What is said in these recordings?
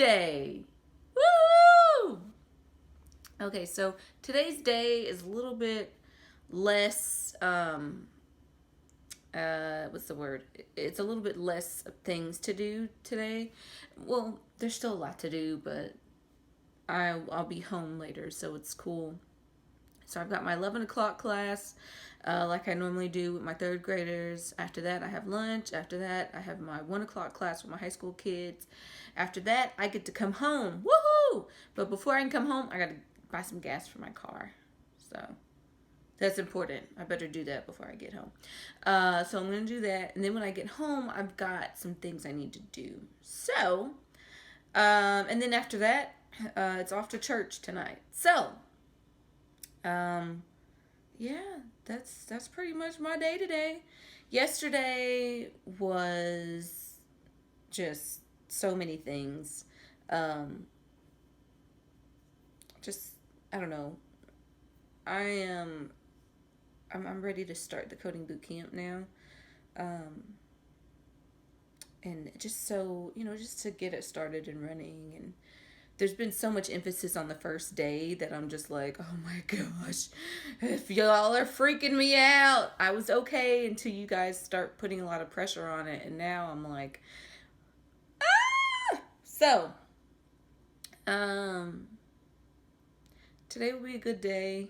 Tuesday. Woo! Okay, so today's day is a little bit less what's the word? It's a little bit less things to do today. Well, there's still a lot to do, but I'll be home later, so it's cool. So I've got my 11 o'clock class, like I normally do with my third graders. After that, I have lunch. After that, I have my 1 o'clock class with my high school kids. After that, I get to come home. Woohoo! But before I can come home, I got to buy some gas for my car. So that's important. I better do that before I get home. So I'm going to do that. And then when I get home, I've got some things I need to do. So, and then after that, it's off to church tonight. So, yeah, that's pretty much my day today. Yesterday was just so many things. Just I don't know. I'm ready to start the coding boot camp now. And just so, just to get it started and running, and there's been so much emphasis on the first day that I'm just like, oh my gosh, if y'all are freaking me out. I was okay until you guys start putting a lot of pressure on it, and now I'm like, ah! So, today will be a good day.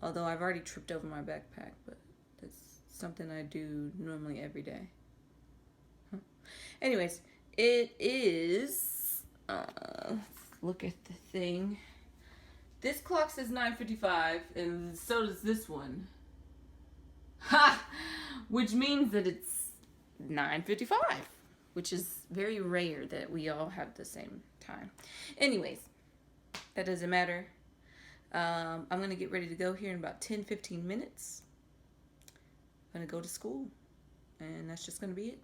Although I've already tripped over my backpack, but that's something I do normally every day. Huh. Anyways, it is, look at the thing. This clock says 9:55, and so does this one. Ha! Which means that it's 9:55, which is very rare that we all have the same time. Anyways, that doesn't matter. I'm going to get ready to go here in about 10-15 minutes. I'm going to go to school, and that's just going to be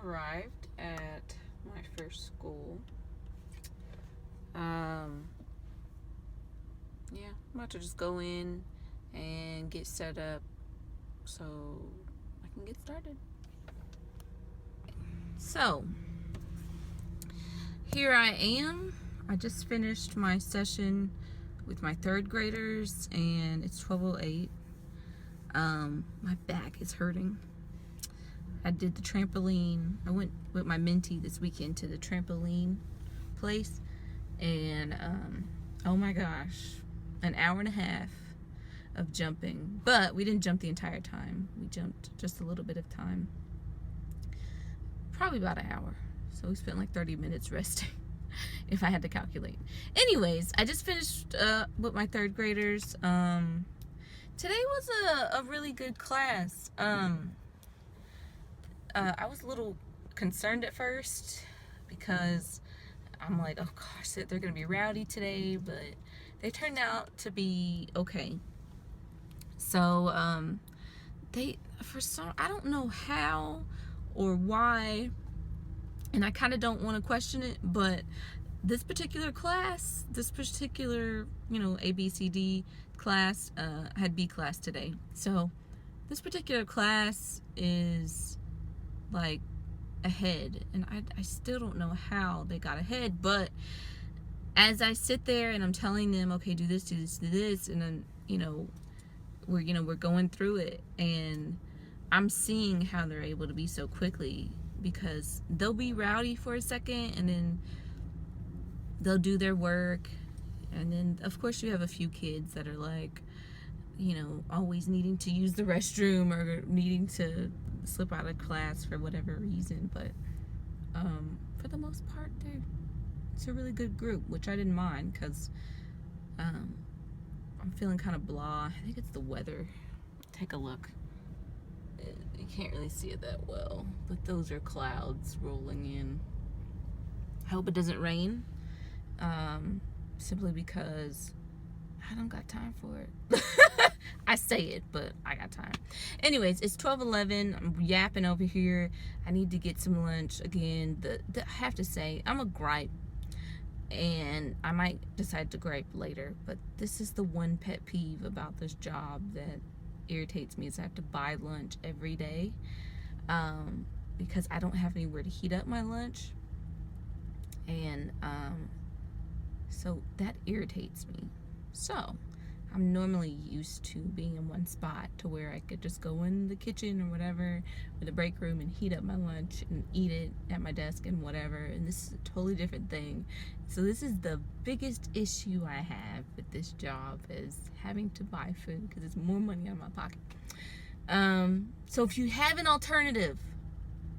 arrived at my first school. Yeah, I'm about to just go in and get set up so I can get started. So, here I am. I just finished my session with my third graders, and it's 12:08. My back is hurting. I did the trampoline. I went with my mentee this weekend to the trampoline place, and oh my gosh, an hour and a half of jumping. But we didn't jump the entire time. We jumped just a little bit of time. Probably about an hour. So we spent like 30 minutes resting, if I had to calculate. Anyways, I just finished with my third graders. Today was a really good class. I was a little concerned at first because I'm like, oh gosh, they're going to be rowdy today, but they turned out to be okay. So, I don't know how or why, and I kind of don't want to question it, but this particular class, ABCD class, had B class today. So this particular class is like ahead, and I still don't know how they got ahead, but as I sit there and I'm telling them, okay, do this, and then we're going through it, and I'm seeing how they're able to be so quickly, because they'll be rowdy for a second and then they'll do their work, and then of course you have a few kids that are like, always needing to use the restroom or needing to slip out of class for whatever reason, but for the most part, it's a really good group, which I didn't mind, because I'm feeling kind of blah. I think it's the weather. Take a look. You can't really see it that well, but those are clouds rolling in. I hope it doesn't rain, simply because I don't got time for it. I say it, but I got time. Anyways, it's 12:11. I'm yapping over here. I need to get some lunch again. I have to say, I'm a gripe, and I might decide to gripe later, but this is the one pet peeve about this job that irritates me, is I have to buy lunch every day, because I don't have anywhere to heat up my lunch, and so that irritates me. So I'm normally used to being in one spot to where I could just go in the kitchen or whatever, or the break room, and heat up my lunch and eat it at my desk and whatever. And this is a totally different thing. So this is the biggest issue I have with this job, is having to buy food, because it's more money out of my pocket. So if you have an alternative,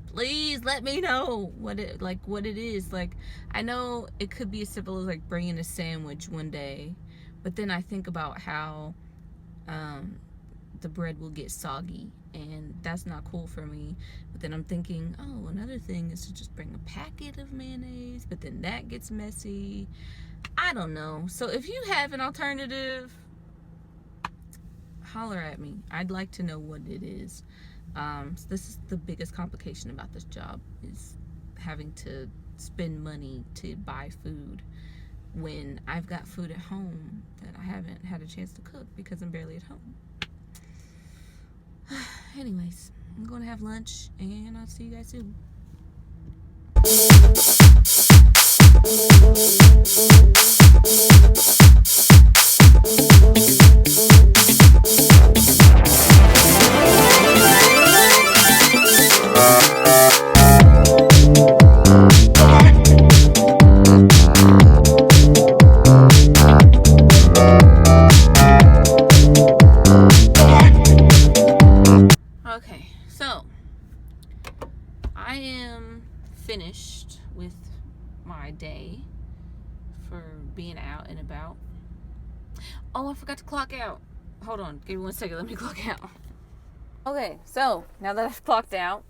please let me know what it is. Like, I know it could be as simple as like bringing a sandwich one day, but then I think about how the bread will get soggy, and that's not cool for me. But then I'm thinking, oh, another thing is to just bring a packet of mayonnaise, but then that gets messy. I don't know. So if you have an alternative, holler at me. I'd like to know what it is. So this is the biggest complication about this job, is having to spend money to buy food when I've got food at home that I haven't had a chance to cook because I'm barely at home. Anyways, I'm going to have lunch, and I'll see you guys soon. Okay, so I am finished with my day for being out and about. Oh, I forgot to clock out. Hold on, give me 1 second, let me clock out. Okay, so now that I've clocked out,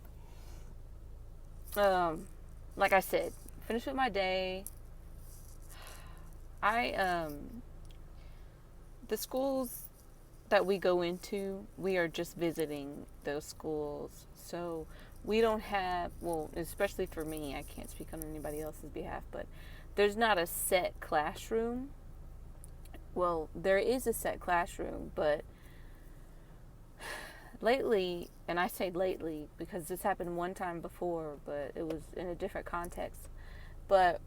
like I said, finished with my day. The schools that we go into, we are just visiting those schools. So we don't have, well, especially for me, I can't speak on anybody else's behalf, but there's not a set classroom. Well, there is a set classroom, but lately, and I say lately because this happened one time before, but it was in a different context. But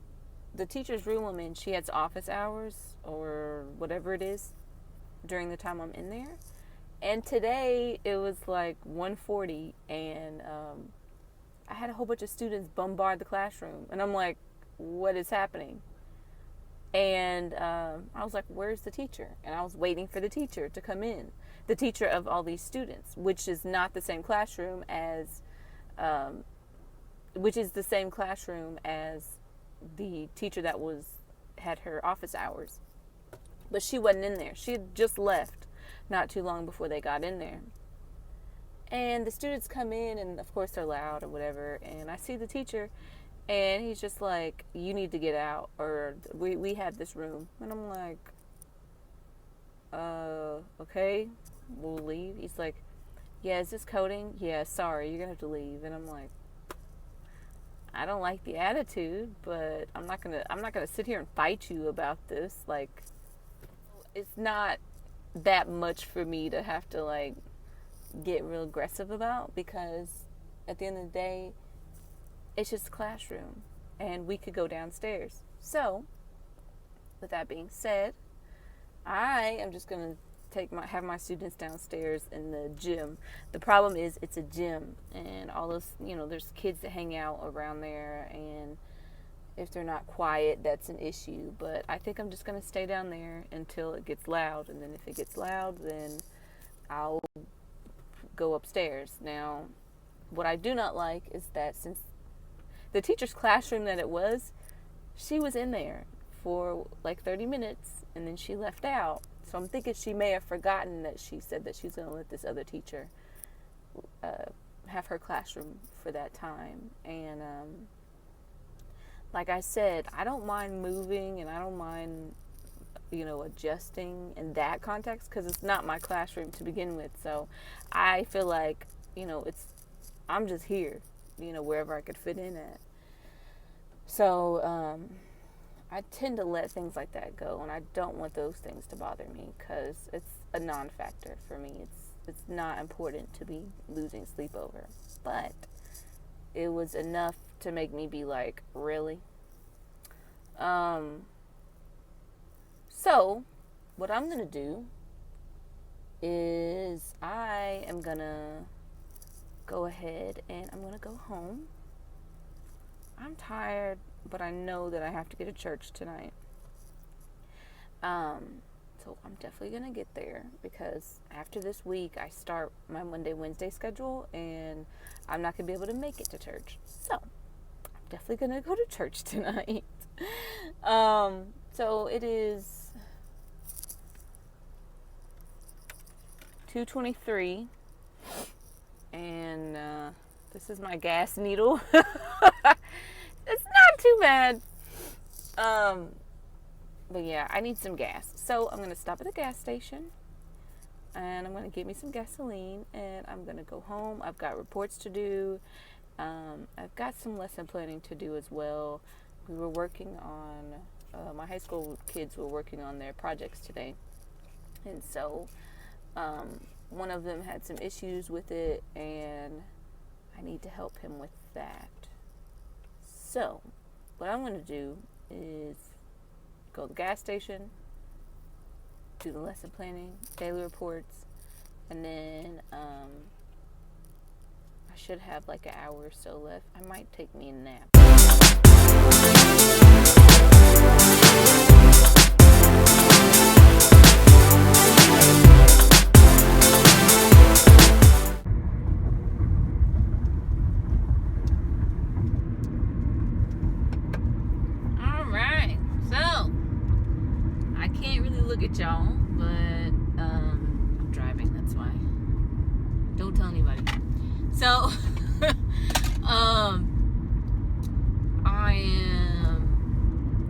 the teacher's room I'm in, she has office hours or whatever it is during the time I'm in there. And today it was like 1:40, and I had a whole bunch of students bombard the classroom, and I'm like, what is happening? And I was like, where's the teacher? And I was waiting for the teacher to come in, the teacher of all these students, which is not the same classroom as the teacher that had her office hours. But she wasn't in there. She had just left not too long before they got in there. And the students come in, and of course they're loud or whatever, and I see the teacher, and he's just like, you need to get out, or we have this room. And I'm like, okay, we'll leave. He's like, yeah, is this coding? Yeah, sorry, you're gonna have to leave. And I'm like, I don't like the attitude, but I'm not gonna sit here and fight you about this. Like, it's not that much for me to have to like get real aggressive about, because at the end of the day, it's just a classroom, and we could go downstairs. So, with that being said, I am just gonna have my students downstairs in the gym. The problem is it's a gym, and all those, there's kids that hang out around there, and if they're not quiet, that's an issue. But I think I'm just gonna stay down there until it gets loud, and then if it gets loud, then I'll go upstairs. Now, what I do not like is that since the teacher's classroom that it was, she was in there for like 30 minutes, and then she left out. So I'm thinking she may have forgotten that she said that she was going to let this other teacher have her classroom for that time. And like I said, I don't mind moving, and I don't mind, adjusting in that context, because it's not my classroom to begin with. So I feel like, I'm just here, wherever I could fit in at. So I tend to let things like that go, and I don't want those things to bother me, because it's a non-factor for me. It's not important to be losing sleep over. But it was enough to make me be like, really? So what I'm going to do is I am going to go ahead and I'm going to go home. I'm tired, but I know that I have to get to church tonight. So I'm definitely going to get there, because after this week, I start my Monday, Wednesday schedule, and I'm not going to be able to make it to church. So I'm definitely going to go to church tonight. So it is 2:23, and this is my gas needle. It's not too bad. But yeah, I need some gas. So I'm going to stop at a gas station, and I'm going to get me some gasoline, and I'm going to go home. I've got reports to do. I've got some lesson planning to do as well. We were working on, my high school kids were working on their projects today. And so one of them had some issues with it, and I need to help him with that. So what I'm going to do is go to the gas station, do the lesson planning, daily reports, and then I should have like an hour or so left. I might take me a nap. Look at y'all, but I'm driving, that's why. Don't tell anybody. So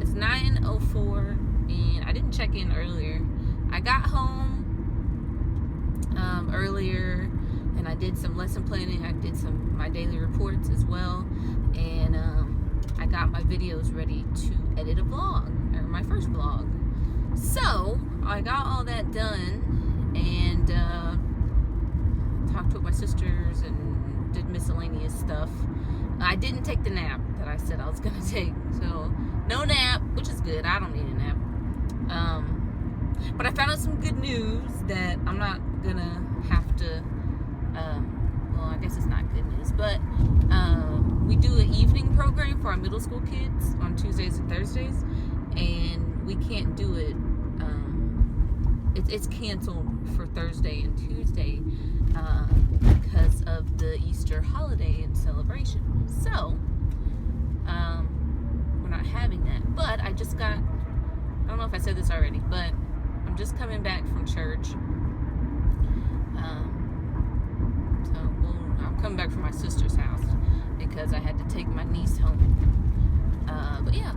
it's 9:04, and I didn't check in earlier. I got home earlier, and I did some lesson planning. I did my daily reports as well, and I got my videos ready to edit a vlog, or my first vlog. So I got all that done, and talked with my sisters and did miscellaneous stuff. I didn't take the nap that I said I was going to take, so no nap, which is good. I don't need a nap. But I found out some good news that I'm not going to have to, well, I guess it's not good news, but we do an evening program for our middle school kids on Tuesdays and Thursdays, and we can't do it. It's canceled for Thursday and Tuesday because of the Easter holiday and celebration. So we're not having that. But I just got, I don't know if I said this already, but I'm just coming back from church. I'm coming back from my sister's house because I had to take my niece home. But yeah,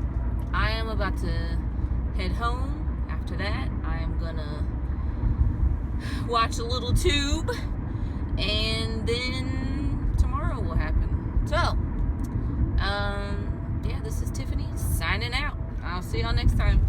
I am about to head home. After that, I am gonna watch a little tube, and then tomorrow will happen. So, yeah, this is Tiffany signing out. I'll see y'all next time.